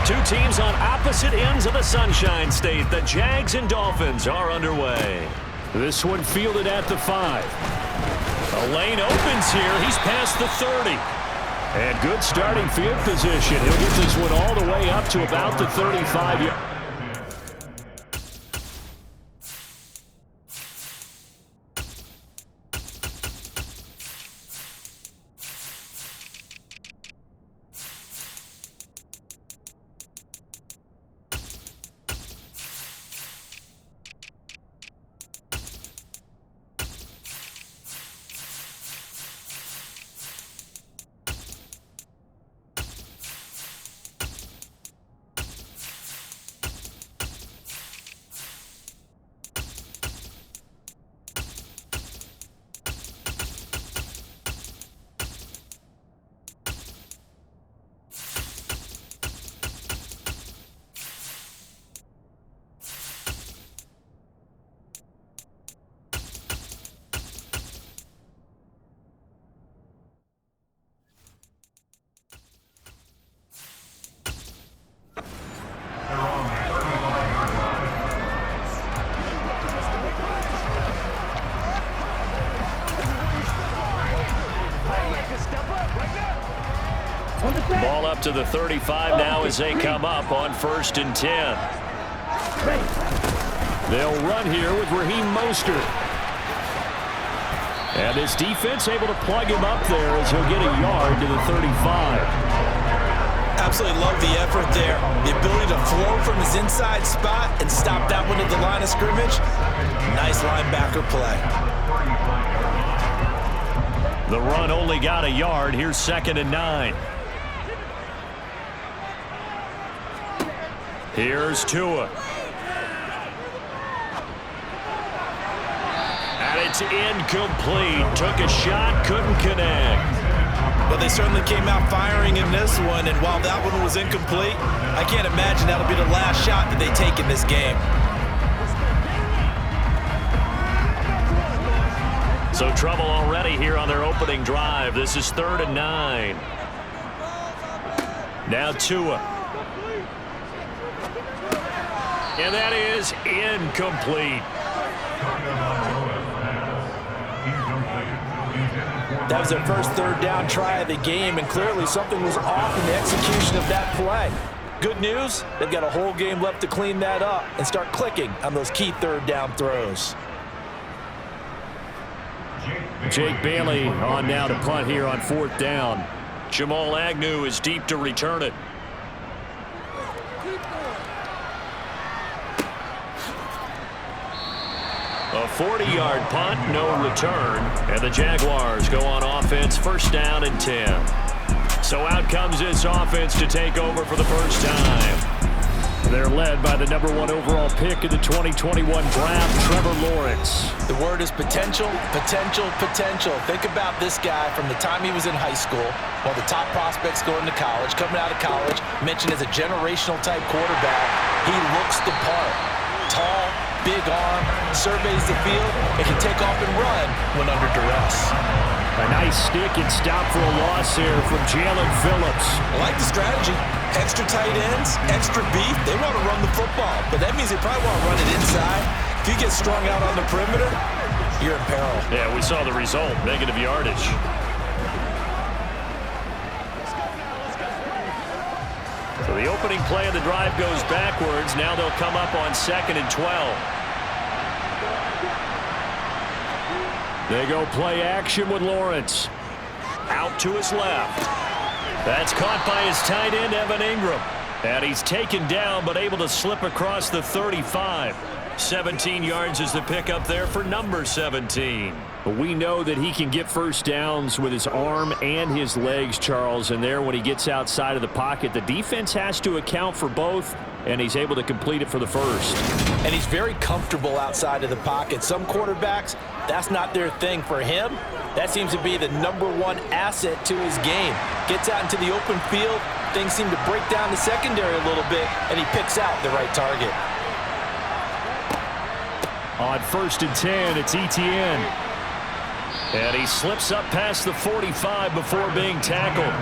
Two teams on opposite ends of the Sunshine State. The Jags and Dolphins are underway. This one fielded at the 5. A lane opens here. He's past the 30. And good starting field position. He'll get this one all the way up to about the 35-yard. Ball up to the 35 now as they come up on 1st and 10. They'll run here with Raheem Mostert. And his defense able to plug him up there as he'll get a yard to the 35. Absolutely love the effort there. The ability to flow from his inside spot and stop that one at the line of scrimmage. Nice linebacker play. The run only got a yard. Here's 2nd and 9. Here's Tua. And it's incomplete. Took a shot, couldn't connect. Well, they certainly came out firing in this one, and while that one was incomplete, I can't imagine that'll be the last shot that they take in this game. So trouble already here on their opening drive. This is 3rd and 9. Now Tua. And that is incomplete. That was their first 3rd down try of the game, and clearly something was off in the execution of that play. Good news, they've got a whole game left to clean that up and start clicking on those key 3rd down throws. Jake Bailey on now to punt here on 4th down. Jamal Agnew is deep to return it. A 40-yard punt, no return, and the Jaguars go on offense, 1st down and 10. So out comes this offense to take over for the first time. They're led by the #1 overall pick in the 2021 draft, Trevor Lawrence. The word is potential, potential, potential. Think about this guy from the time he was in high school, while the top prospects going to college, coming out of college, mentioned as a generational type quarterback. He looks the part. Tall, big arm, surveys the field, and can take off and run when under duress. A nice stick and stop for a loss here from Jalen Phillips. I like the strategy. Extra tight ends, extra beef. They want to run the football, but that means they probably want to run it inside. If you get strung out on the perimeter, you're in peril. Yeah, we saw the result, negative yardage. So the opening play of the drive goes backwards. Now they'll come up on 2nd and 12. They go play action with Lawrence. Out to his left. That's caught by his tight end, Evan Ingram. And he's taken down, but able to slip across the 35. 17 yards is the pickup there for number 17. But we know that he can get first downs with his arm and his legs, Charles. And there, when he gets outside of the pocket, the defense has to account for both, and he's able to complete it for the first. And he's very comfortable outside of the pocket. Some quarterbacks, that's not their thing. For him, that seems to be the #1 asset to his game. Gets out into the open field, things seem to break down the secondary a little bit, and he picks out the right target. On 1st and 10, it's Etienne. And he slips up past the 45 before being tackled.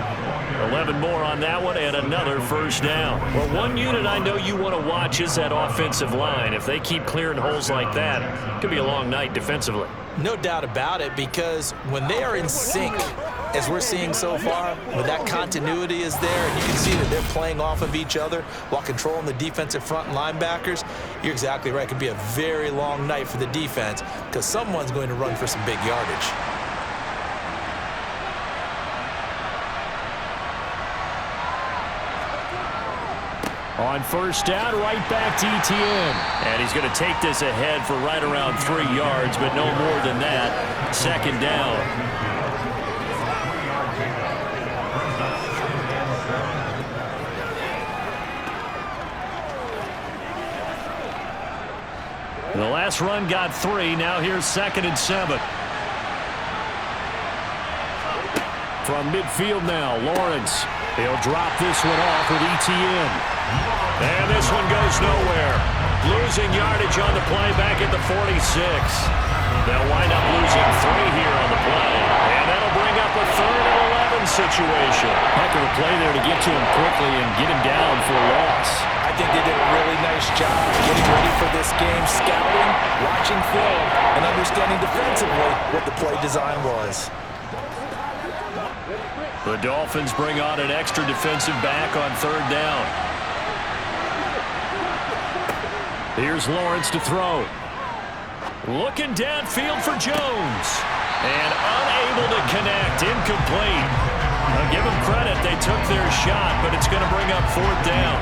11 more on that one and another first down. Well, one unit I know you want to watch is that offensive line. If they keep clearing holes like that, it could be a long night defensively. No doubt about it, because when they are in sync, as we're seeing so far, when that continuity is there and you can see that they're playing off of each other while controlling the defensive front and linebackers, you're exactly right. It could be a very long night for the defense because someone's going to run for some big yardage. On first down, right back to ETN. And he's going to take this ahead for right around 3 yards, but no more than that. Second down. The last run got 3. Now here's 2nd and 7. From midfield now, Lawrence. He'll drop this one off with ETN. And this one goes nowhere. Losing yardage on the play back at the 46. They'll wind up losing 3 here on the play. And that'll bring up a 3rd and 11 situation. Heck of a play there to get to him quickly and get him down for a loss. I think they did a really nice job getting ready for this game, scouting, watching film, and understanding defensively what the play design was. The Dolphins bring on an extra defensive back on 3rd down. Here's Lawrence to throw. Looking downfield for Jones. And unable to connect. Incomplete. I'll give them credit. They took their shot, but it's going to bring up 4th down.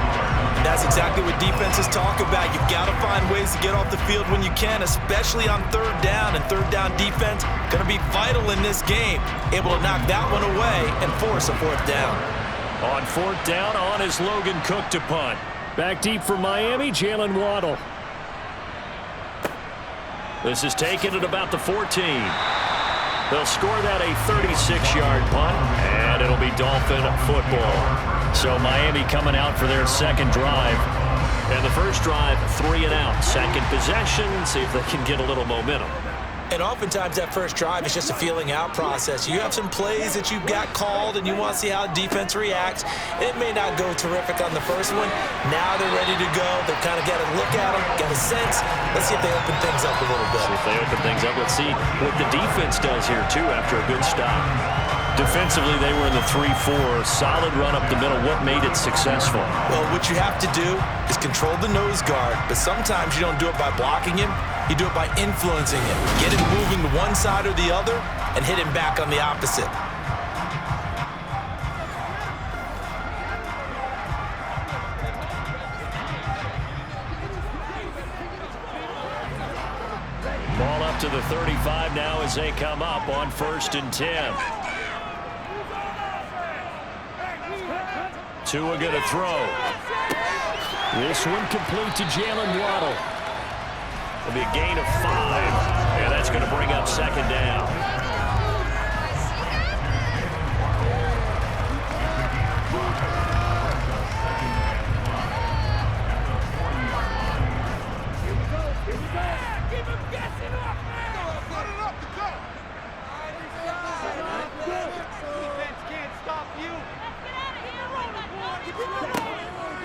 That's exactly what defenses talk about. You've got to find ways to get off the field when you can, especially on 3rd down. And 3rd down defense going to be vital in this game. Able to knock that one away and force a 4th down. On 4th down, on is Logan Cook to punt. Back deep for Miami, Jalen Waddle. This is taken at about the 14. They'll score that a 36-yard punt, and it'll be Dolphin football. So Miami coming out for their 2nd drive. And the first drive, 3 and out. 2nd possession, see if they can get a little momentum. And oftentimes that first drive is just a feeling out process. You have some plays that you've got called and you want to see how the defense reacts. It may not go terrific on the first one. Now they're ready to go. They've kind of got to look at them, get a sense. Let's see if they open things up a little bit. See if they open things up. Let's see what the defense does here, too, after a good stop. Defensively, they were in the 3-4. Solid run up the middle. What made it successful? Well, what you have to do is control the nose guard, but sometimes you don't do it by blocking him. You do it by influencing him. Get him moving to one side or the other and hit him back on the opposite. Ball up to the 35 now as they come up on 1st and 10. Tua going to throw. This one complete to Jalen Waddle. It'll be a gain of 5, and that's going to bring up 2nd down.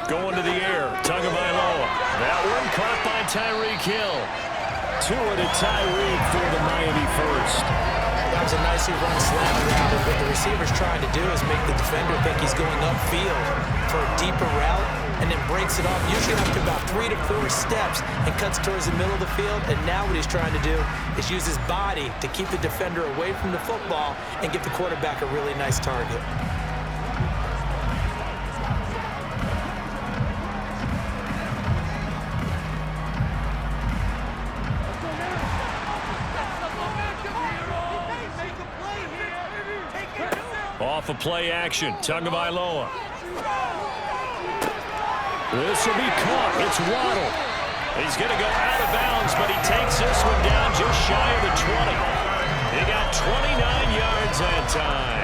Going to the air, Tagovailoa. That one caught by Tyreek Hill. Tua to Tyreek for the Miami first. That was a nicely run slant around, and what the receiver's trying to do is make the defender think he's going upfield for a deeper route, and then breaks it off, usually up to about 3 to 4 steps, and cuts towards the middle of the field. And now what he's trying to do is use his body to keep the defender away from the football and give the quarterback a really nice target. Off of play action, Tagovailoa. This will be caught. It's Waddle. He's going to go out of bounds, but he takes this one down just shy of the 20. He got 29 yards that time.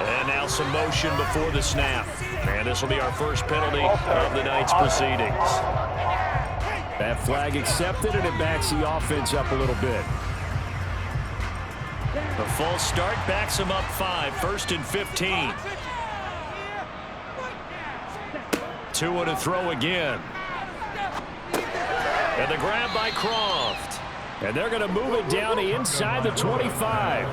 And now some motion before the snap. And this will be our first penalty of the night's proceedings. That flag accepted, and it backs the offense up a little bit. The false start backs him up 5, 1st and 15. 2 to throw again. And the grab by Croft. And they're going to move it down inside the 25.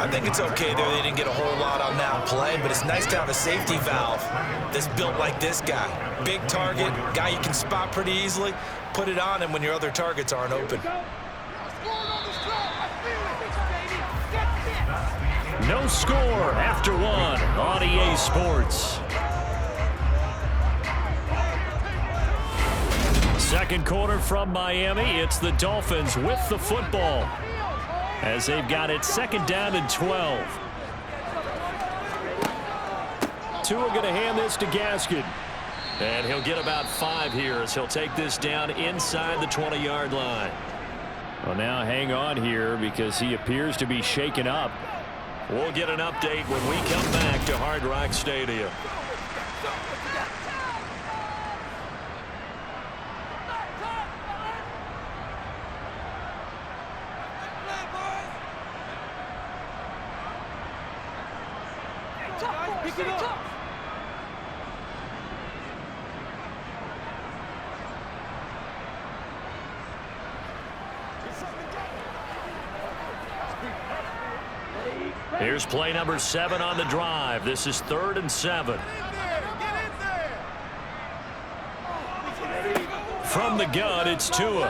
I think it's okay there. They didn't get a whole lot on that play, but it's nice to have a safety valve that's built like this guy. Big target, guy you can spot pretty easily. Put it on him when your other targets aren't open. No score after 1 on EA Sports. Second quarter from Miami. It's the Dolphins with the football as they've got it 2nd down and 12. Tua going to hand this to Gaskin. And he'll get about 5 here as he'll take this down inside the 20-yard line. Well, now hang on here because he appears to be shaken up. We'll get an update when we come back to Hard Rock Stadium. Here's play number 7 on the drive. This is 3rd and 7. From the gun, it's Tua.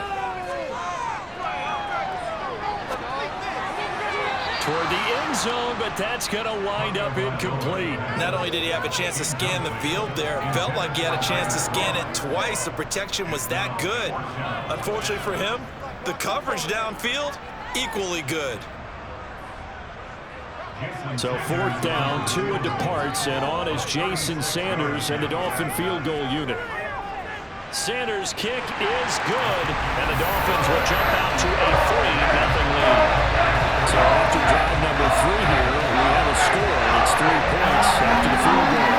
Toward the end zone, but that's going to wind up incomplete. Not only did he have a chance to scan the field there, it felt like he had a chance to scan it twice. The protection was that good. Unfortunately for him, the coverage downfield, equally good. So 4th down, Tua departs, and on is Jason Sanders and the Dolphin field goal unit. Sanders' kick is good, and the Dolphins will jump out to a 3-0 lead. So after drive number 3 here, we have a score, and it's 3 points after the field goal.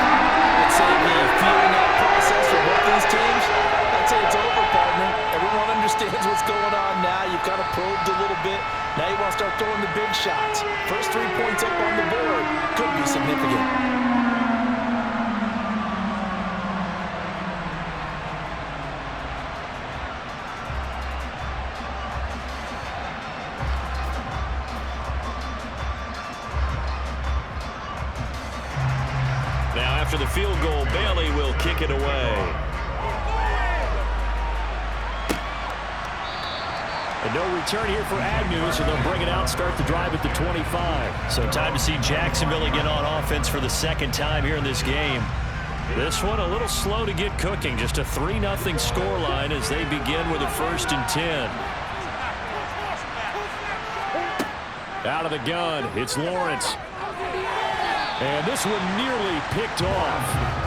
I'd say the feeling out process for both these teams, I'd say it's over, partner. Everyone understands what's going on now. You've kind of probed a little bit. Now you want to start throwing the big shots. First 3 points up on the board could be significant. Now after the field goal, Bailey will kick it away. And no return here for Agnew, so they'll bring it out, start the drive at the 25. So time to see Jacksonville get on offense for the 2nd time here in this game. This one a little slow to get cooking. Just a 3-0 scoreline as they begin with a 1st and 10. Out of the gun, it's Lawrence. And this one nearly picked off.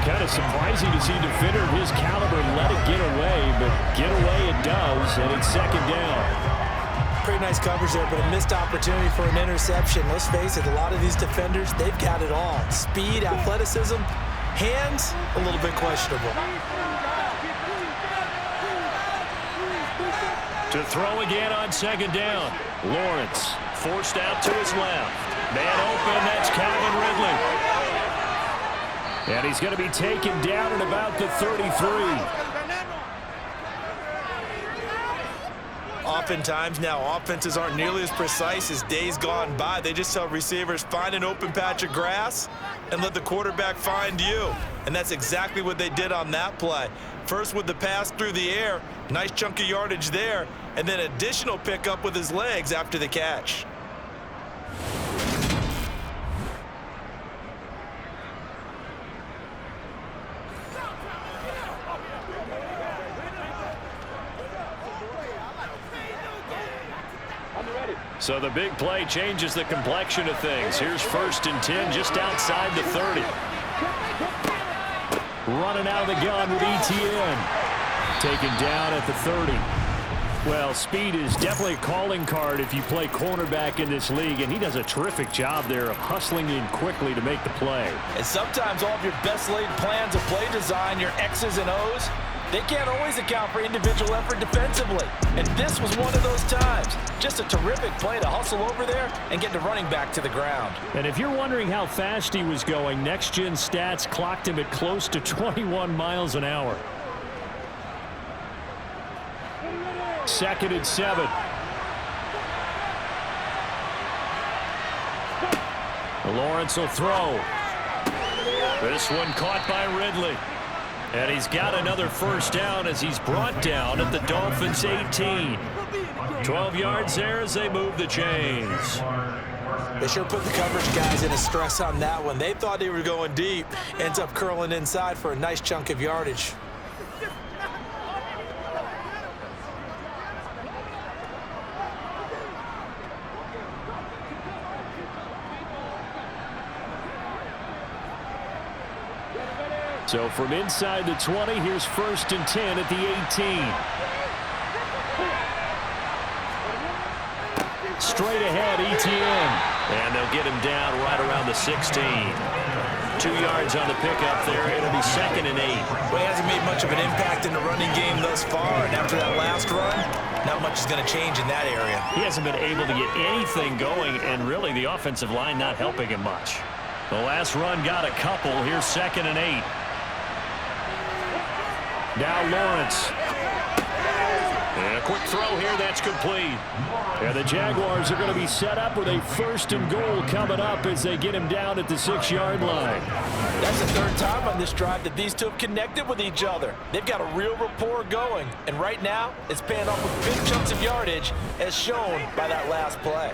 Kind of surprising to see a defender of his caliber let it get away, but get away it does, and it's 2nd down. Pretty nice coverage there, but a missed opportunity for an interception. Let's face it, a lot of these defenders, they've got it all. Speed, athleticism, hands, a little bit questionable. To throw again on 2nd down. Lawrence forced out to his left. Man open, that's Calvin Ridley. And he's going to be taken down at about the 33. Oftentimes now, offenses aren't nearly as precise as days gone by. They just tell receivers, find an open patch of grass and let the quarterback find you. And that's exactly what they did on that play. First with the pass through the air, nice chunk of yardage there, and then additional pickup with his legs after the catch. So the big play changes the complexion of things. Here's 1st and 10 just outside the 30. Running out of the gun with ETN. Taken down at the 30. Well, speed is definitely a calling card if you play cornerback in this league, and he does a terrific job there of hustling in quickly to make the play. And sometimes all of your best laid plans of play design, your X's and O's, they can't always account for individual effort defensively. And this was one of those times. Just a terrific play to hustle over there and get the running back to the ground. And if you're wondering how fast he was going, next-gen stats clocked him at close to 21 miles an hour. 2nd and 7. Lawrence will throw. This one caught by Ridley. And he's got another first down as he's brought down at the Dolphins' 18. 12 yards there as they move the chains. They sure put the coverage guys in a stress on that one. They thought they were going deep. Ends up curling inside for a nice chunk of yardage. So from inside the 20, here's 1st and 10 at the 18. Straight ahead, ETN. And they'll get him down right around the 16. 2 yards on the pickup there. It'll be 2nd and 8. Well, he hasn't made much of an impact in the running game thus far. And after that last run, not much is going to change in that area. He hasn't been able to get anything going, and really the offensive line not helping him much. The last run got a couple. Here's 2nd and 8. Now Lawrence. And a quick throw here, that's complete. And the Jaguars are going to be set up with a 1st and goal coming up as they get him down at the 6-yard line. That's the 3rd time on this drive that these two have connected with each other. They've got a real rapport going. And right now, it's paying off with big chunks of yardage as shown by that last play.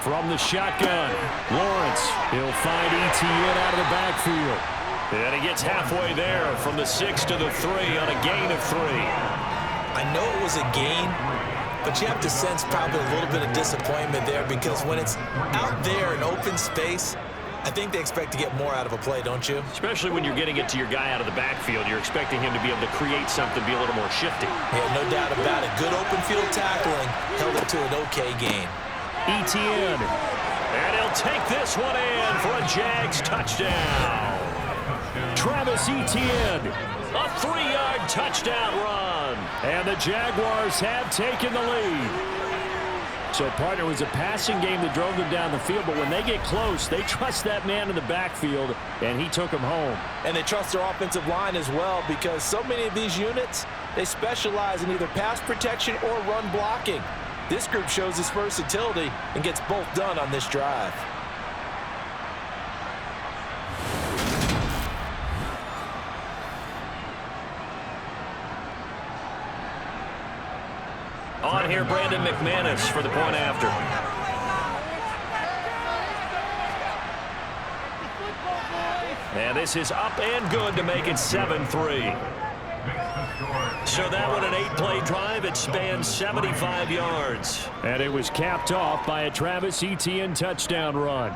From the shotgun, Lawrence. He'll find ETN out of the backfield. And he gets halfway there from the 6 to the 3 on a gain of 3. I know it was a gain, but you have to sense probably a little bit of disappointment there because when it's out there in open space, I think they expect to get more out of a play, don't you? Especially when you're getting it to your guy out of the backfield. You're expecting him to be able to create something, be a little more shifty. Yeah, no doubt about it. Good open field tackling held it to an okay gain. ETN. And he'll take this one in for a Jags touchdown. Travis Etienne. A 3-yard touchdown run. And the Jaguars have taken the lead. So, partner, it was a passing game that drove them down the field, but when they get close, they trust that man in the backfield, and he took them home. And they trust their offensive line as well because so many of these units, they specialize in either pass protection or run blocking. This group shows its versatility and gets both done on this drive. On here, Brandon McManus for the point after. And this is up and good to make it 7-3. So that one, an 8-play drive. It spans 75 yards. And it was capped off by a Travis Etienne touchdown run.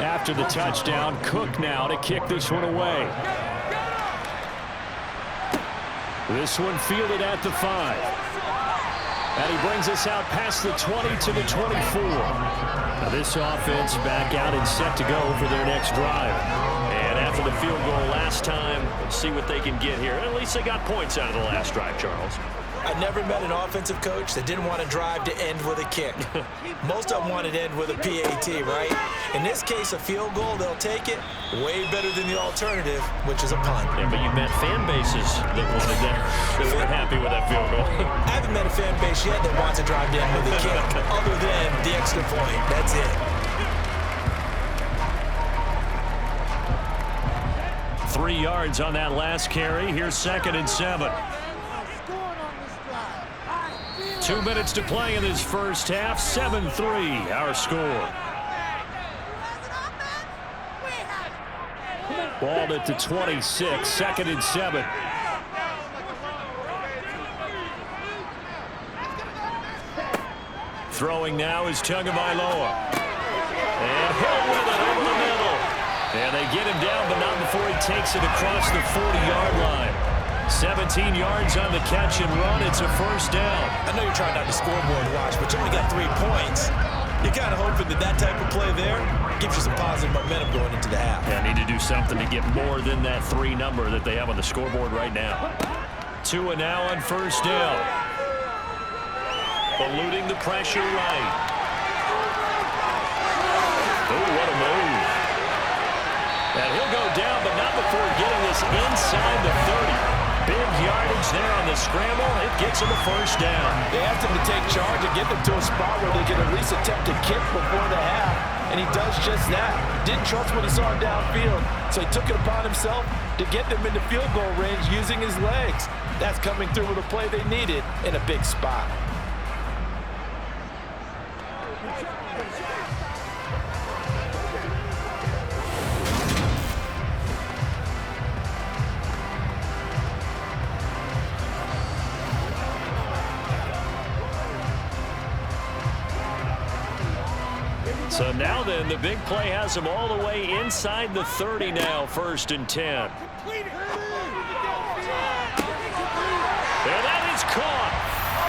After the touchdown, Cook now to kick this one away. This one fielded at the 5. And he brings us out past the 20 to the 24. Now this offense back out and set to go for their next drive. And after the field goal last time, we'll see what they can get here. At least they got points out of the last drive, Charles. I never met an offensive coach that didn't want to drive to end with a kick. Most of them wanted to end with a PAT, right? In this case, a field goal, they'll take it. Way better than the alternative, which is a punt. Yeah, but you met fan bases that wanted that, that weren't happy with that field goal. I haven't met a fan base yet that wants to drive to end with a kick, other than the extra point. That's it. 3 yards on that last carry. Here's 2nd and 7. 2 minutes to play in this first half. 7-3 our score. Balled at the 26. 2nd and 7. Throwing now is Tagovailoa. And Hill with it over the middle. And they get him down, but not before he takes it across the 40-yard line. 17 yards on the catch and run. It's a first down. I know you're trying not to scoreboard watch, but you only got 3 points. You're kind of hoping that that type of play there gives you some positive momentum going into the half. Yeah, need to do something to get more than that 3 number that they have on the scoreboard right now. Tua now on first down. Eluding the pressure right. Oh, what a move. And he'll go down, but not before getting this inside the 30. Big yardage there on the scramble. It gets him a first down. They asked him to take charge and get them to a spot where they can at least attempt to kick before the half. And he does just that. Didn't trust what he saw downfield, so he took it upon himself to get them into field goal range using his legs. That's coming through with a play they needed in a big spot. So now then, the big play has him all the way inside the 30 now, 1st and 10. And that is caught.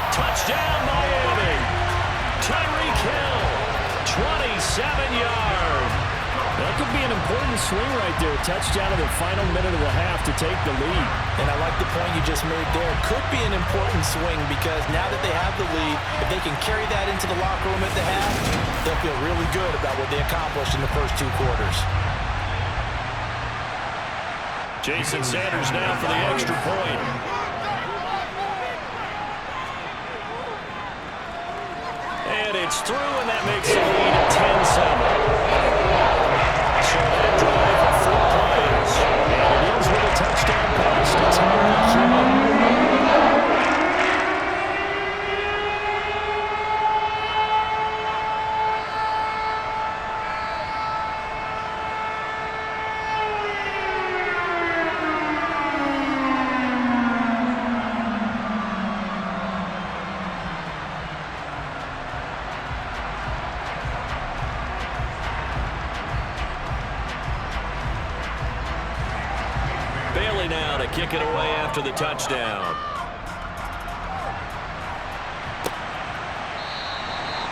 Touchdown, Miami. Tyreek Hill, 27 yards. That could be an important swing right there. Touchdown in the final minute of the half to take the lead. And I like the point you just made there. Could be an important swing because now that they have the lead, if they can carry that into the locker room at the half, they'll feel really good about what they accomplished in the first 2 quarters. Jason Sanders now for the extra point. And it's through, and that makes the lead at 10-7. So that drive of 4 plays. And it ends with a touchdown pass to Tyreek Hill. Now to kick it away after the touchdown.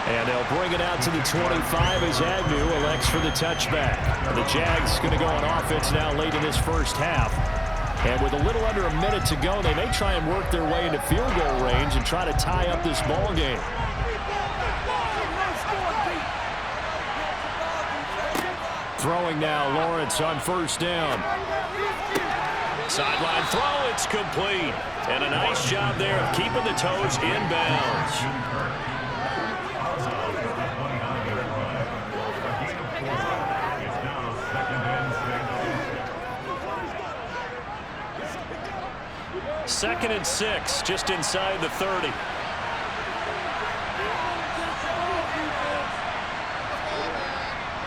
And they'll bring it out to the 25 as Agnew elects for the touchback. The Jags going to go on offense now late in this first half. And with a little under a minute to go, they may try and work their way into field goal range and try to tie up this ball game. Throwing now, Lawrence on first down. Sideline throw, it's complete. And a nice job there of keeping the toes in bounds. Second and 6, just inside the 30.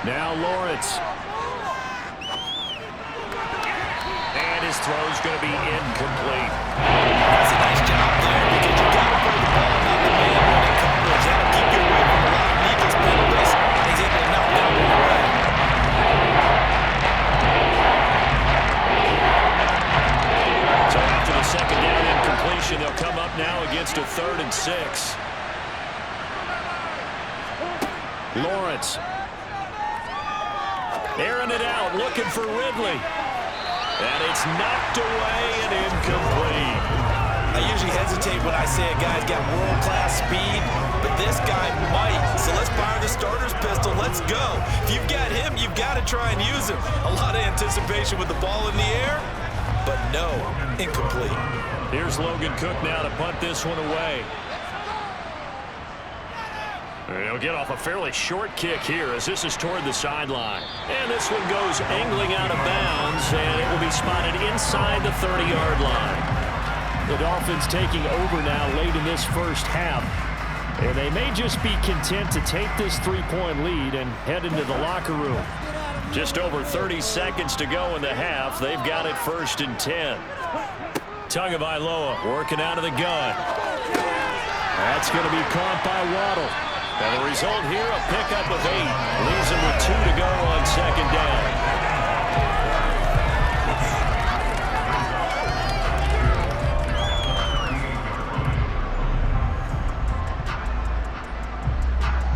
Now Lawrence. And his throw's going to be incomplete. That's a nice job there because you got to throw the ball, not the man when it comes. That'll keep you away from a lot of needless penalties. He's able to knock that one away. So after the second down incompletion, they'll come up now against a 3rd and 6. Lawrence. Airing it out, looking for Ridley. And it's knocked away and incomplete. I usually hesitate when I say a guy's got world-class speed, but this guy might. So let's fire the starter's pistol. Let's go. If you've got him, you've got to try and use him. A lot of anticipation with the ball in the air, but no, incomplete. Here's Logan Cook now to punt this one away. He'll get off a fairly short kick here as this is toward the sideline. And this one goes angling out of bounds, and it will be spotted inside the 30-yard line. The Dolphins taking over now late in this first half. And they may just be content to take this 3-point lead and head into the locker room. Just over 30 seconds to go in the half. They've got it 1st and 10. Tagovailoa working out of the gun. That's going to be caught by Waddle. And the result here, a pickup of 8. Leaves him with 2 to go on 2nd down.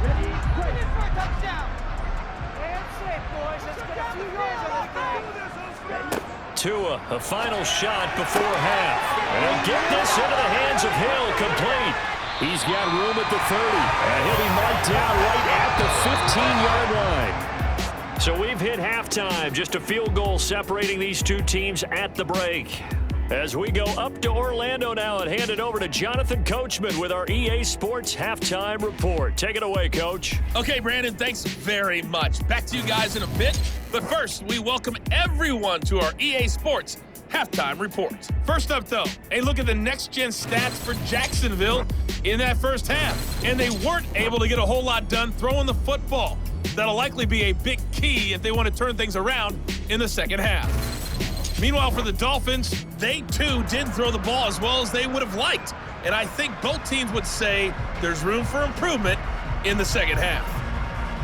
Ready? Put it for a touchdown. And safe, boys. Let's get a few yards on this thing. Tua, a final shot before half. And get this into the hands of Hill, complete. He's got room at the 30, and he'll be marked down right at the 15-yard line. So we've hit halftime, just a field goal separating these two teams at the break. As we go up to Orlando now and hand it over to Jonathan Coachman with our EA Sports Halftime Report. Take it away, Coach. Okay, Brandon, thanks very much. Back to you guys in a bit. But first, we welcome everyone to our EA Sports Halftime Report. First up, though, a look at the next-gen stats for Jacksonville in that first half. And they weren't able to get a whole lot done throwing the football. That'll likely be a big key if they want to turn things around in the second half. Meanwhile, for the Dolphins, they too didn't throw the ball as well as they would have liked. And I think both teams would say there's room for improvement in the second half.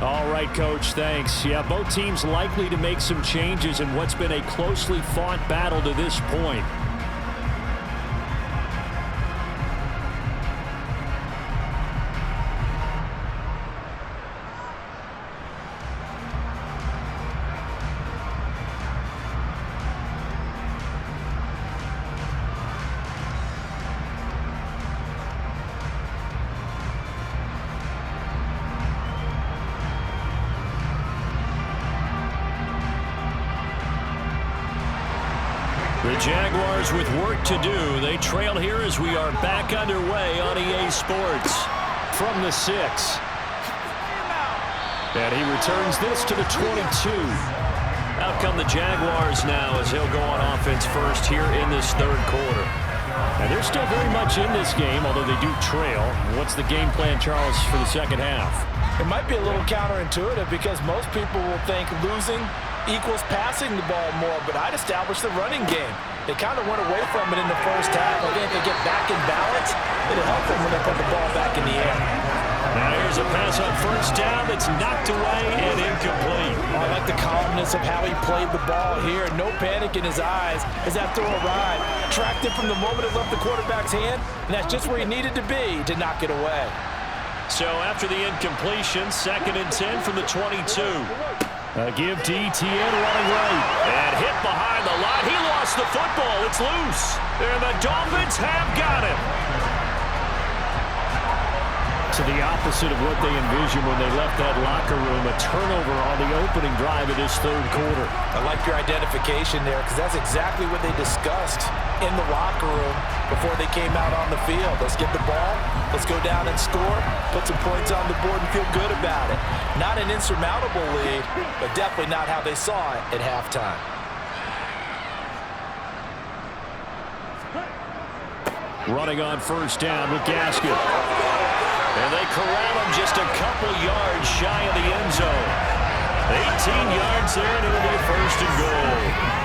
All right, Coach, thanks. Yeah, both teams likely to make some changes in what's been a closely fought battle to this point. The Jaguars with work to do. They trail here as we are back underway on EA Sports. From the 6. And he returns this to the 22. Out come the Jaguars now as he'll go on offense first here in this third quarter. And they're still very much in this game, although they do trail. What's the game plan, Charles, for the second half? It might be a little counterintuitive because most people will think losing equals passing the ball more, but I'd establish the running game. They kind of went away from it in the first half. I think if they get back in balance, it'll help them when they put the ball back in the air. Now here's a pass on first down that's knocked away and incomplete. I like the calmness of how he played the ball here. No panic in his eyes as that throw arrived. Tracked it from the moment it left the quarterback's hand, and that's just where he needed to be to knock it away. So after the incompletion, 2nd and 10 from the 22. A give to ETN running right. And hit behind the line. He lost the football. It's loose. And the Dolphins have got him. To the opposite of what they envisioned when they left that locker room. A turnover on the opening drive of this third quarter. I like your identification there because that's exactly what they discussed in the locker room before they came out on the field. Let's get the ball. Let's go down and score. Put some points on the board and feel good about it. Not an insurmountable lead, but definitely not how they saw it at halftime. Running on first down with Gaskin. And they corral him just a couple yards shy of the end zone. 18 yards there, and it'll be 1st and goal.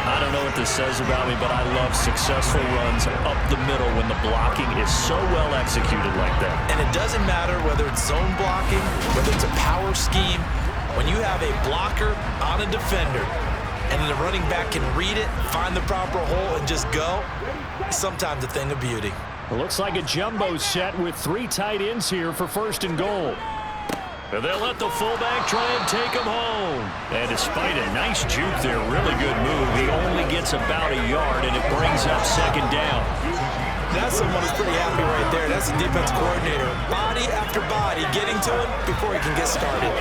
I don't know what this says about me, but I love successful runs up the middle when the blocking is so well executed like that. And it doesn't matter whether it's zone blocking, whether it's a power scheme. When you have a blocker on a defender, and the running back can read it, find the proper hole, and just go, it's sometimes a thing of beauty. It looks like a jumbo set with 3 tight ends here for 1st and goal. And they'll let the fullback try and take him home. And despite a nice juke there, really good move, he only gets about a yard, and it brings up 2nd down. That's someone who's pretty happy right there. That's the defense coordinator. Body after body getting to him before he can get started.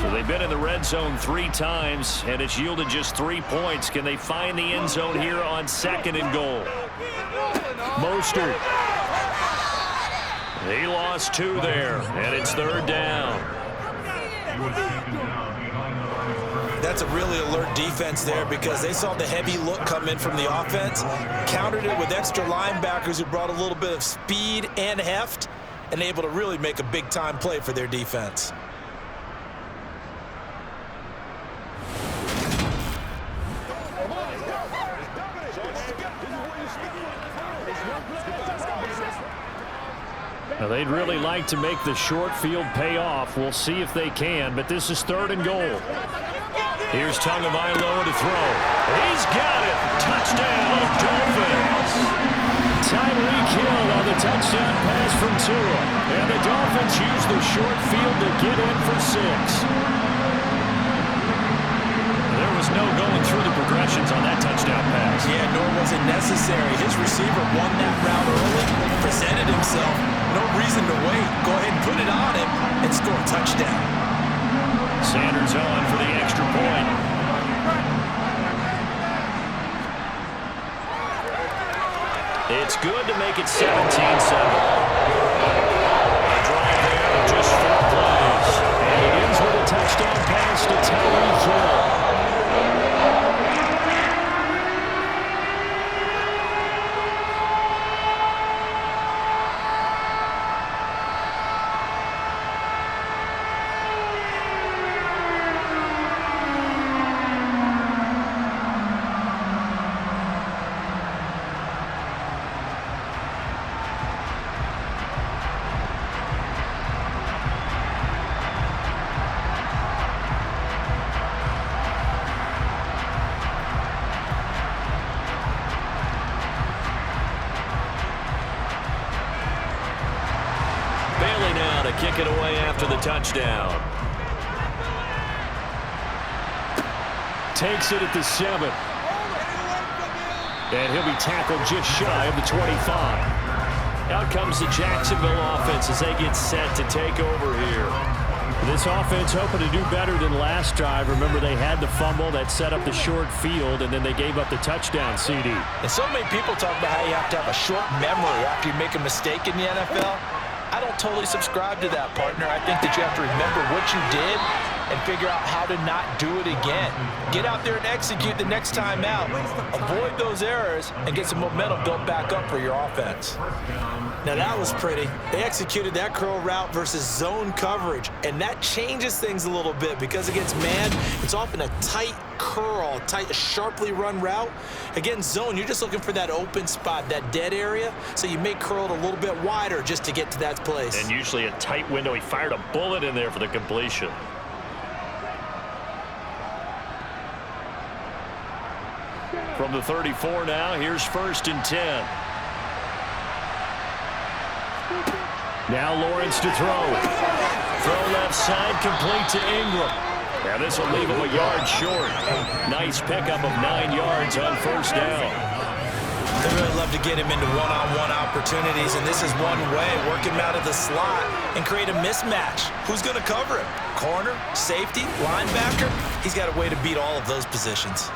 So they've been in the red zone 3 times, and it's yielded just 3 points. Can they find the end zone here on 2nd and goal? Mostert. He lost 2 there, and it's 3rd down. That's a really alert defense there because they saw the heavy look come in from the offense, countered it with extra linebackers who brought a little bit of speed and heft, and able to really make a big-time play for their defense. Now, they'd really like to make the short field pay off. We'll see if they can, but this is 3rd and goal. Here's Tagovailoa to throw. He's got it. Touchdown, Dolphins. Tyreek Hill on the touchdown pass from Tua. And the Dolphins use the short field to get in for 6. There was no going through the progressions on that touchdown pass. Yeah, nor was it necessary. His receiver won that route early, presented himself. No reason to wait. Go ahead and put it on him and score a touchdown. Sanders on for the extra point. It's good to make it 17-7. A drive there of just 4 plays. And it ends with a touchdown pass to Tyreek Hill. Kick it away after the touchdown. Takes it at the 7. And he'll be tackled just shy of the 25. Out comes the Jacksonville offense as they get set to take over here. This offense hoping to do better than last drive. Remember, they had the fumble that set up the short field, and then they gave up the touchdown CD. And so many people talk about how you have to have a short memory after you make a mistake in the NFL. I don't totally subscribe to that, partner. I think that you have to remember what you did and figure out how to not do it again. Get out there and execute the next time out. Avoid those errors and get some momentum built back up for your offense. Now that was pretty. They executed that curl route versus zone coverage, and that changes things a little bit because against man, it's often a tight curl, tight, sharply run route. Against zone, you're just looking for that open spot, that dead area, so you may curl it a little bit wider just to get to that place. And usually a tight window. He fired a bullet in there for the completion. From the 34 now, here's 1st and 10. Now Lawrence to throw. Throw left side, complete to Ingram. Now this will leave him a yard short. Nice pickup of 9 yards on 1st down. They really love to get him into one-on-one opportunities, and this is one way. Work him out of the slot and create a mismatch. Who's going to cover him? Corner, safety, linebacker? He's got a way to beat all of those positions.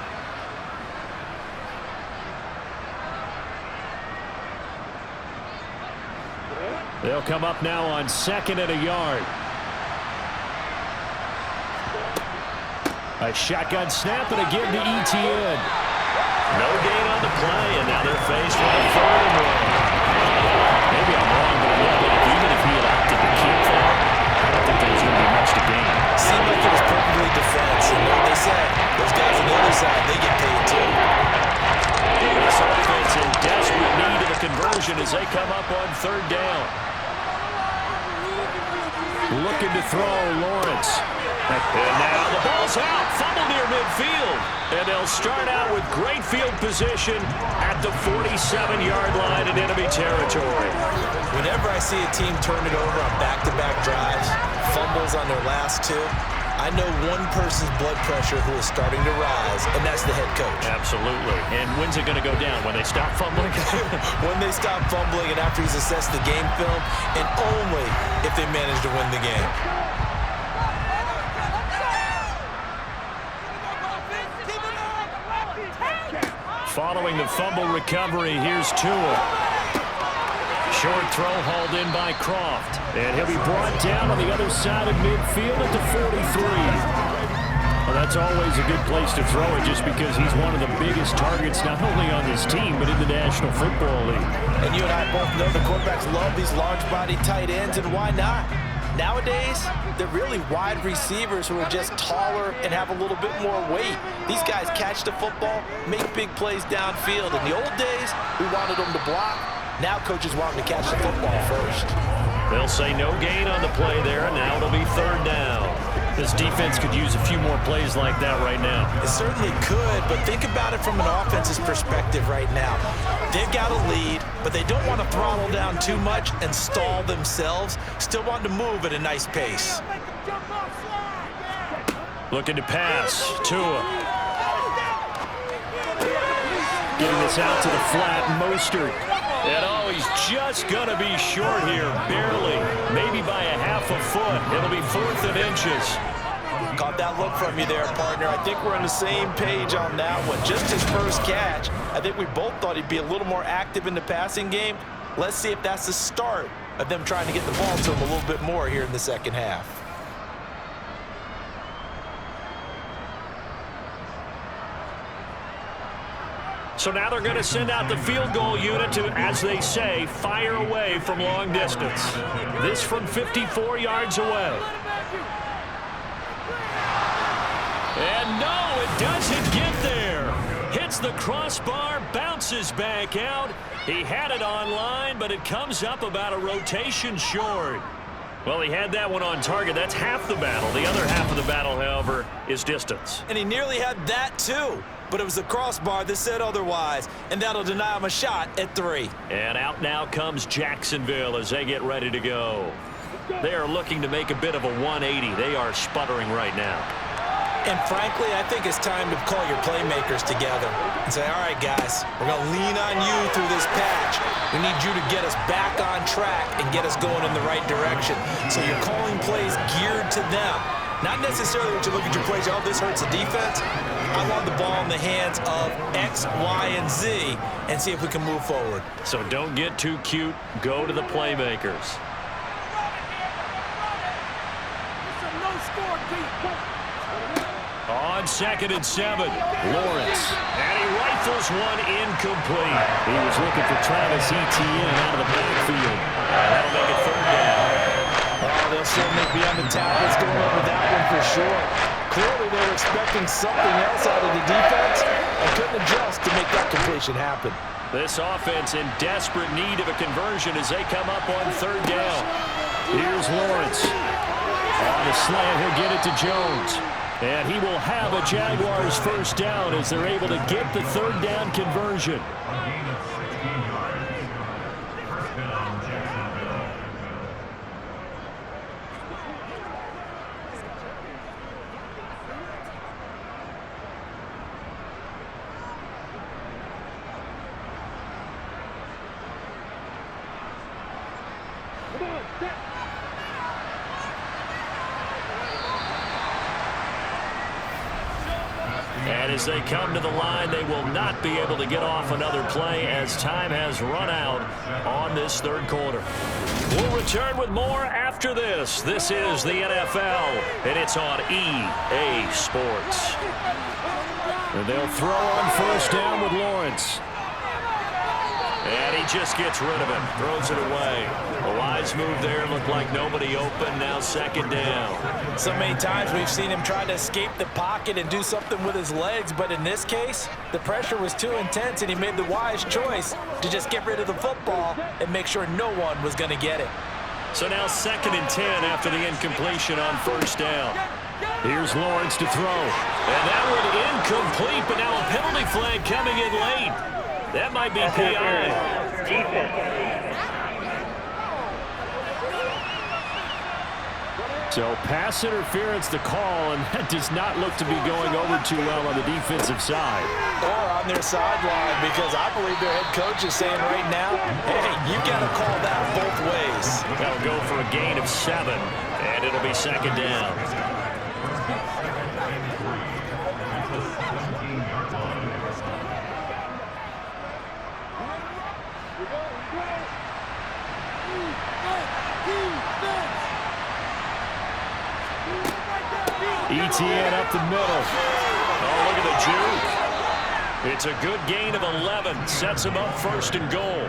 They'll come up now on 2nd and a yard. A shotgun snap and again to Etienne. No gain on the play, and now they're faced with a 3rd and 1. Maybe I'm wrong, but it looked like even if he had opted to keep that, I don't think there was going to be much to gain. Seemed like it was perfectly defense, and like they said, those guys on the other side, they get paid too. This offense in desperate need of a conversion as they come up on 3rd down. Looking to throw, Lawrence. And now the ball's out. Fumble near midfield. And they'll start out with great field position at the 47-yard line in enemy territory. Whenever I see a team turn it over on back-to-back drives, fumbles on their last 2, I know one person's blood pressure who is starting to rise, and that's the head coach. Absolutely. And when's it going to go down? When they stop fumbling? When they stop fumbling and after he's assessed the game film, and only if they manage to win the game. Following the fumble recovery, here's Tua. Short throw hauled in by Croft. And he'll be brought down on the other side of midfield at the 43. Well, that's always a good place to throw it just because he's one of the biggest targets not only on this team but in the National Football League. And you and I both know the quarterbacks love these large-body tight ends, and why not? Nowadays, they're really wide receivers who are just taller and have a little bit more weight. These guys catch the football, make big plays downfield. In the old days, we wanted them to block. Now coaches want them to catch the football first. They'll say no gain on the play there, and now it'll be third down. This defense could use a few more plays like that right now. It certainly could, but think about it from an offense's perspective right now. They've got a lead, but they don't want to throttle down too much and stall themselves. Still want to move at a nice pace. Looking to pass. Tua. Getting this out to the flat. Mostert. And oh, he's just going to be short here. Barely. Maybe by a half a foot. It'll be 4th and inches. Caught that look from you there, partner. I think we're on the same page on that one. Just his first catch. I think we both thought he'd be a little more active in the passing game. Let's see if that's the start of them trying to get the ball to him a little bit more here in the second half. So now they're going to send out the field goal unit to, as they say, fire away from long distance. This from 54 yards away. And no, it doesn't get there. Hits the crossbar, bounces back out. He had it on line, but it comes up about a rotation short. Well, he had that one on target. That's half the battle. The other half of the battle, however, is distance. And he nearly had that, too. But it was the crossbar that said otherwise, and that'll deny him a shot at 3. And out now comes Jacksonville as they get ready to go. They are looking to make a bit of a 180. They are sputtering right now. And frankly, I think it's time to call your playmakers together and say, all right, guys, we're going to lean on you through this patch. We need you to get us back on track and get us going in the right direction. So you're calling plays geared to them. Not necessarily when you look at your plays, oh, this hurts the defense. I want the ball in the hands of X, Y, and Z and see if we can move forward. So don't get too cute. Go to the playmakers. On 2nd and 7, Lawrence. And he rifles one incomplete. He was looking for Travis Etienne out of the backfield. That'll make it 3rd down. Oh, they'll certainly be on the tablets going over that one for sure. Clearly they were expecting something else out of the defense and couldn't adjust to make that completion happen. This offense in desperate need of a conversion as they come up on 3rd down. Here's Lawrence. On the slant, he'll get it to Jones. And he will have a Jaguars 1st down as they're able to get the 3rd down conversion. And as they come to the line, they will not be able to get off another play as time has run out on this 3rd quarter. We'll return with more after this. This is the NFL, and it's on EA Sports. And they'll throw on 1st down with Lawrence. And he just gets rid of it, throws it away. A wise move there, looked like nobody open, now 2nd down. So many times we've seen him try to escape the pocket and do something with his legs, but in this case, the pressure was too intense and he made the wise choice to just get rid of the football and make sure no one was going to get it. So now 2nd and 10 after the incompletion on 1st down. Here's Lawrence to throw. And that one incomplete, but now a penalty flag coming in late. That might be PI. So pass interference the call, and that does not look to be going over too well on the defensive side. Or on their sideline, because I believe their head coach is saying right now, hey, you got to call that both ways. They'll go for a gain of 7, and it'll be second down. ETN up the middle. Oh, look at the juke. It's a good gain of 11. Sets him up first and goal.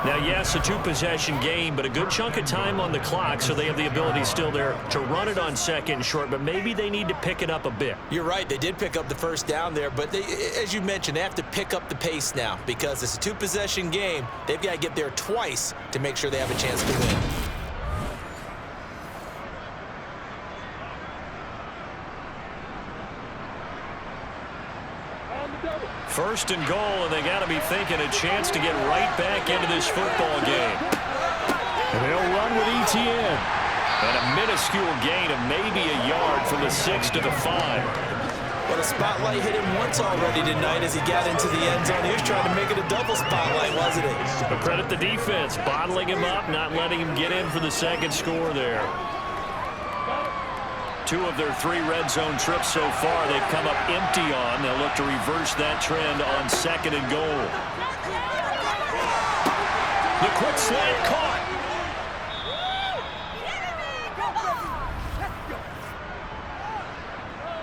Now, yes, a 2-possession game, but a good chunk of time on the clock, so they have the ability still there to run it on second and short, but maybe they need to pick it up a bit. You're right. They did pick up the first down there, but as you mentioned, they have to pick up the pace now because it's a 2-possession game. They've got to get there twice to make sure they have a chance to win. First and goal, and they got to be thinking a chance to get right back into this football game. And they'll run with ETN. And a minuscule gain of maybe a yard from the 6 to the 5. Well, the spotlight hit him once already tonight as he got into the end zone. He was trying to make it a double spotlight, wasn't he? But credit the defense, bottling him up, not letting him get in for the second score there. 2 of their 3 red zone trips so far they've come up empty on. They'll look to reverse that trend on second and goal. The quick slant caught.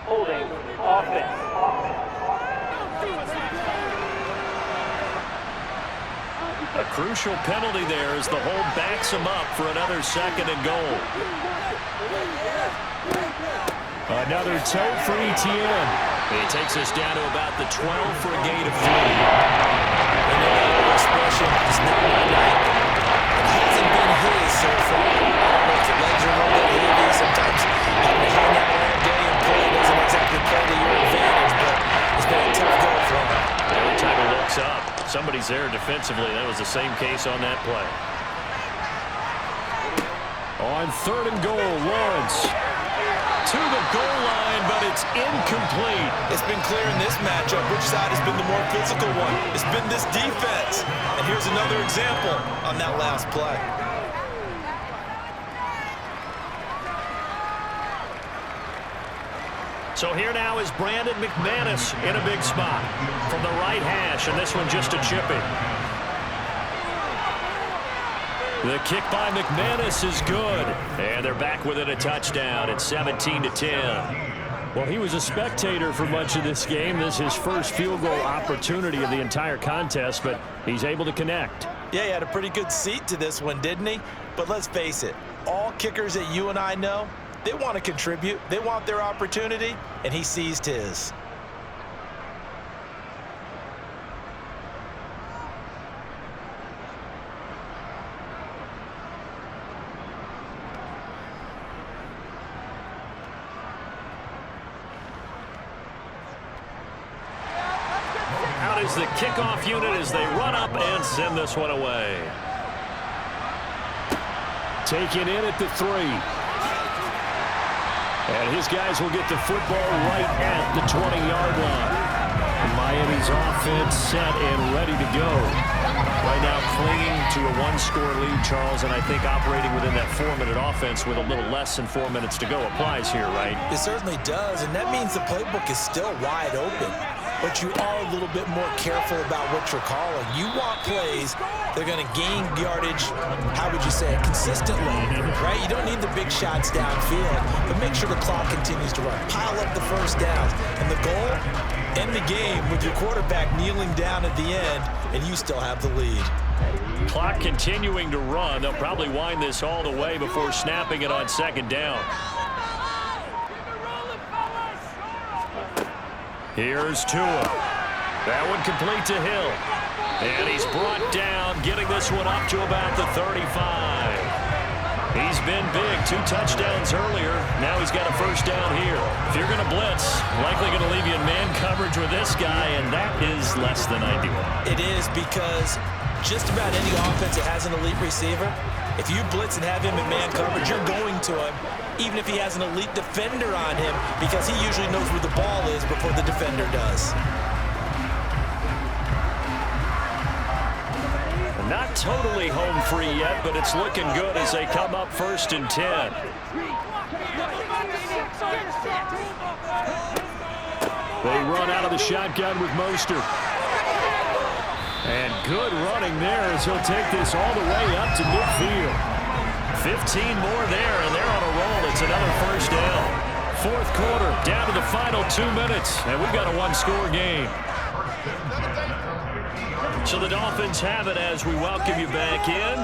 Holding offense. A crucial penalty there as the hold backs him up for another second and goal. Another toe for ETN. He takes us down to about the 12 for a gain of 3. You know that expression is not my night. It hasn't been his so far. I don't know if the legs are a little bit heavy. Sometimes having to hang out all day and play doesn't exactly play to your advantage, but it's been a tough go for him. Every time he looks up, somebody's there defensively. That was the same case on that play. On third and goal, Lawrence. To the goal line, but it's incomplete. It's been clear in this matchup which side has been the more physical one. It's been this defense. And here's another example on that last play. So here now is Brandon McManus in a big spot from the right hash, and this one just a chipping. The kick by McManus is good, and they're back within a touchdown at 17-10. Well, he was a spectator for much of this game. This is his first field goal opportunity of the entire contest, but he's able to connect. Yeah, he had a pretty good seat to this one, didn't he? But let's face it, all kickers that you and I know, they want to contribute. They want their opportunity, and he seized his. Out is the kickoff unit as they run up and send this one away. Taken in at the 3. And his guys will get the football right at the 20-yard line. Miami's offense set and ready to go. Right now clinging to a 1-score lead, Charles, and I think operating within that 4-minute offense with a little less than 4 minutes to go applies here, right? It certainly does, and that means the playbook is still wide open. But you are a little bit more careful about what you're calling. You want plays that are going to gain yardage, how would you say it, consistently, right? You don't need the big shots downfield, but make sure the clock continues to run. Pile up the first downs. And the goal, end the game with your quarterback kneeling down at the end, and you still have the lead. Clock continuing to run. They'll probably wind this all the way before snapping it on second down. Here's Tua. That one complete to Hill. And he's brought down, getting this one up to about the 35. He's been big, 2 touchdowns earlier. Now he's got a first down here. If you're going to blitz, likely going to leave you in man coverage with this guy, and that is less than ideal. It is, because just about any offense that has an elite receiver, If you blitz and have him in man coverage, you're going to him, even if he has an elite defender on him, because he usually knows where the ball is before the defender does. Not totally home free yet, but it's looking good as they come up 1st and 10. They run out of the shotgun with Mostert. And good running there as he'll take this all the way up to midfield. 15 more there, and they're on a roll. It's another first down. 4th quarter, down to the final 2 minutes, and we've got a one-score game. So the Dolphins have it as we welcome you back in.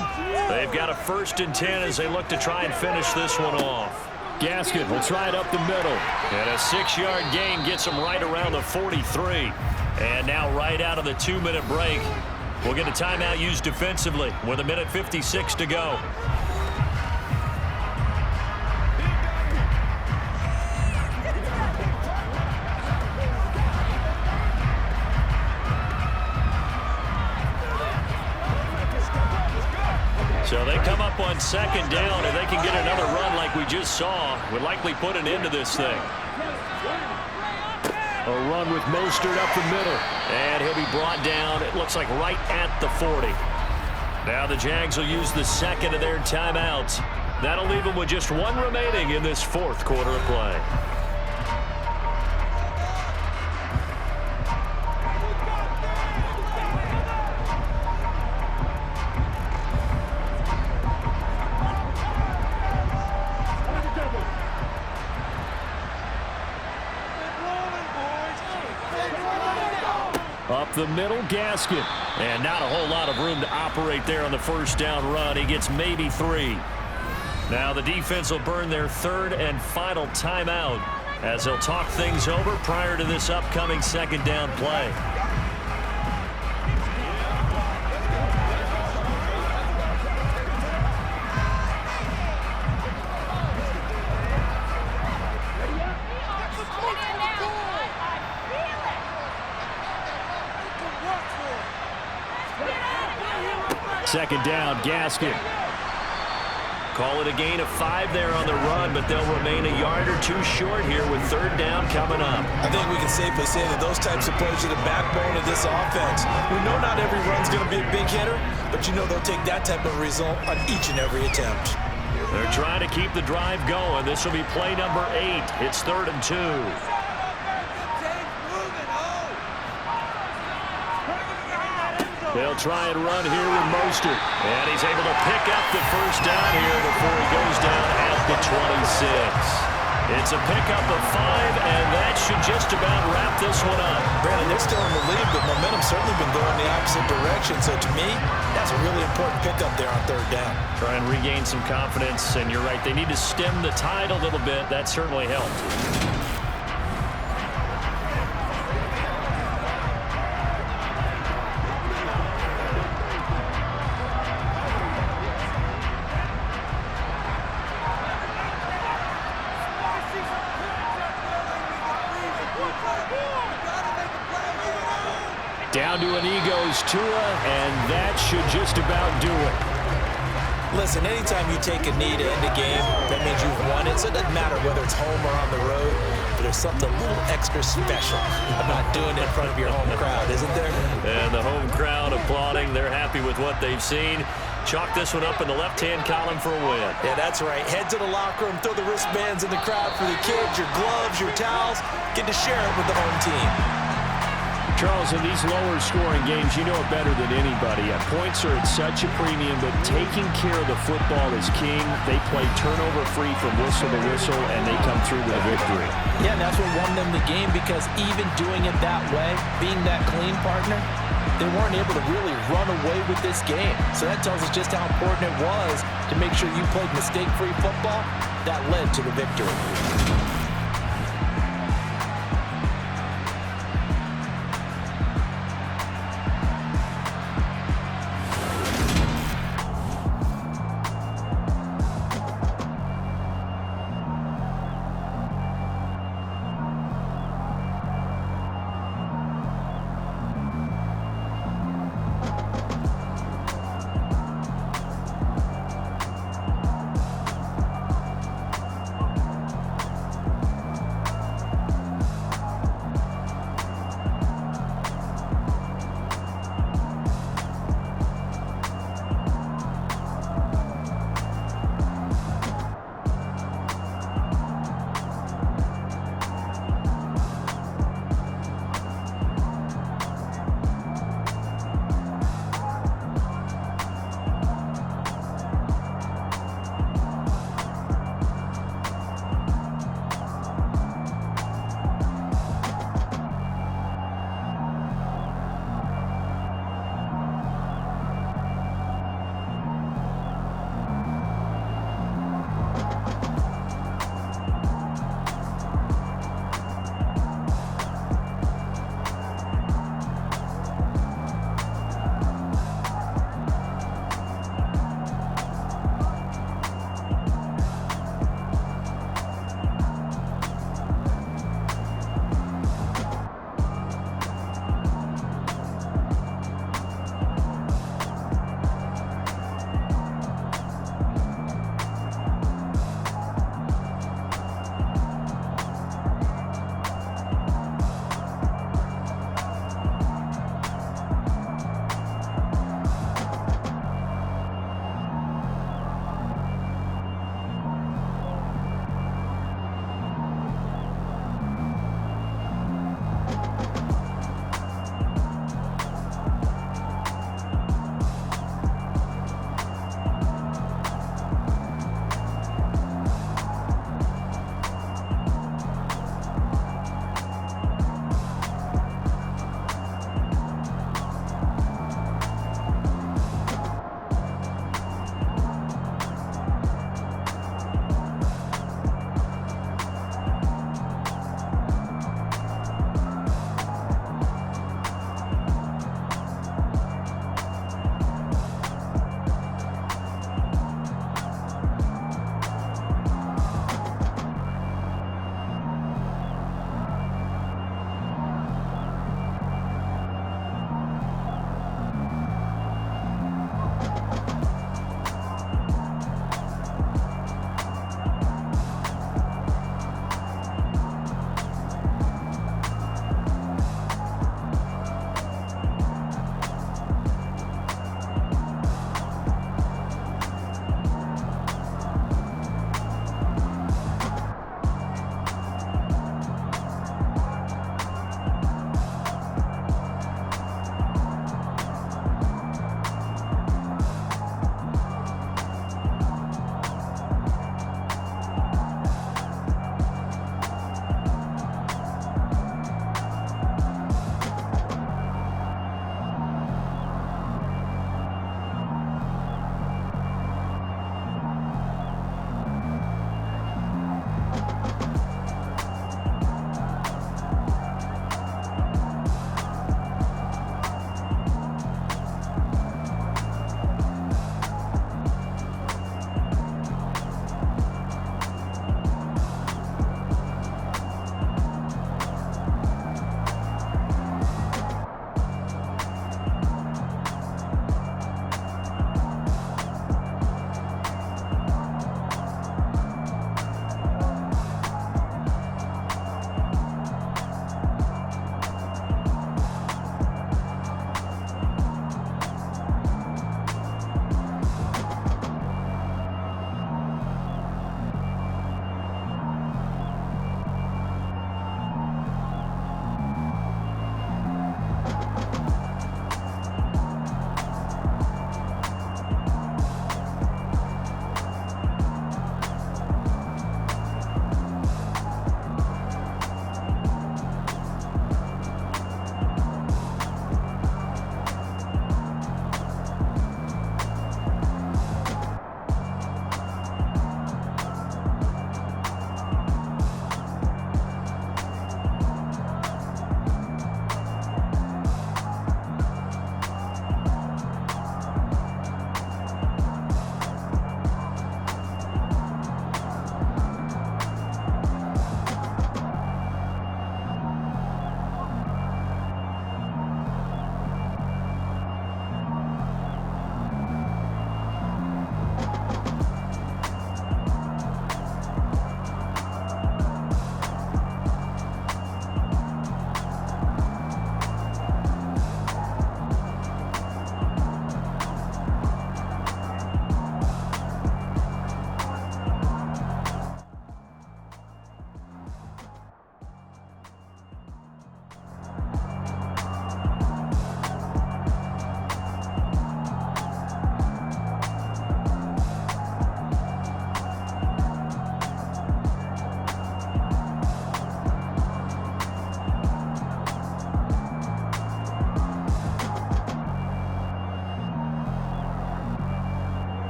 They've got a 1st and 10 as they look to try and finish this one off. Gaskin will try it up the middle. And a 6-yard gain gets him right around the 43. And now right out of the 2-minute break, we'll get a timeout used defensively with 1:56 to go. So they come up on 2nd down, and they can get another run like we just saw. Would likely put an end to this thing. A run with Mostert up the middle. And he'll be brought down, it looks like right at the 40. Now the Jags will use the 2nd of their timeouts. That'll leave them with just 1 remaining in this 4th quarter of play. Up the middle, Gaskin. And not a whole lot of room to operate there on the 1st down run. He gets maybe 3. Now the defense will burn their 3rd and final timeout as they'll talk things over prior to this upcoming 2nd down play. Second down, Gaskin. Call it a gain of 5 there on the run, but they'll remain a yard or 2 short here with 3rd down coming up. I think we can safely say that those types of plays are the backbone of this offense. We know not every run's going to be a big hitter, but you know they'll take that type of result on each and every attempt. They're trying to keep the drive going. This will be play number 8. It's 3rd and 2. They'll try and run here with Mostert. And he's able to pick up the 1st down here before he goes down at the 26. It's a pickup of 5, and that should just about wrap this one up. Brandon, they're still in the lead, but momentum's certainly been going the opposite direction. So to me, that's a really important pickup there on 3rd down. Try and regain some confidence, and you're right. They need to stem the tide a little bit. That certainly helped. Down to an ego's Tua, and that should just about do it. Listen, anytime you take a knee to end a game, that means you've won it. So it doesn't matter whether it's home or on the road, but there's something a little extra special about doing it in front of your home crowd, isn't there? And the home crowd applauding. They're happy with what they've seen. Chalk this one up in the left-hand column for a win. Yeah, that's right. Head to the locker room, throw the wristbands in the crowd for the kids, your gloves, your towels. Get to share it with the home team. Charles, in these lower-scoring games, you know it better than anybody. Points are at such a premium, but taking care of the football is king. They play turnover-free from whistle to whistle, and they come through with a victory. Yeah, and that's what won them the game, because even doing it that way, being that clean partner, they weren't able to really run away with this game. So that tells us just how important it was to make sure you played mistake-free football. That led to the victory.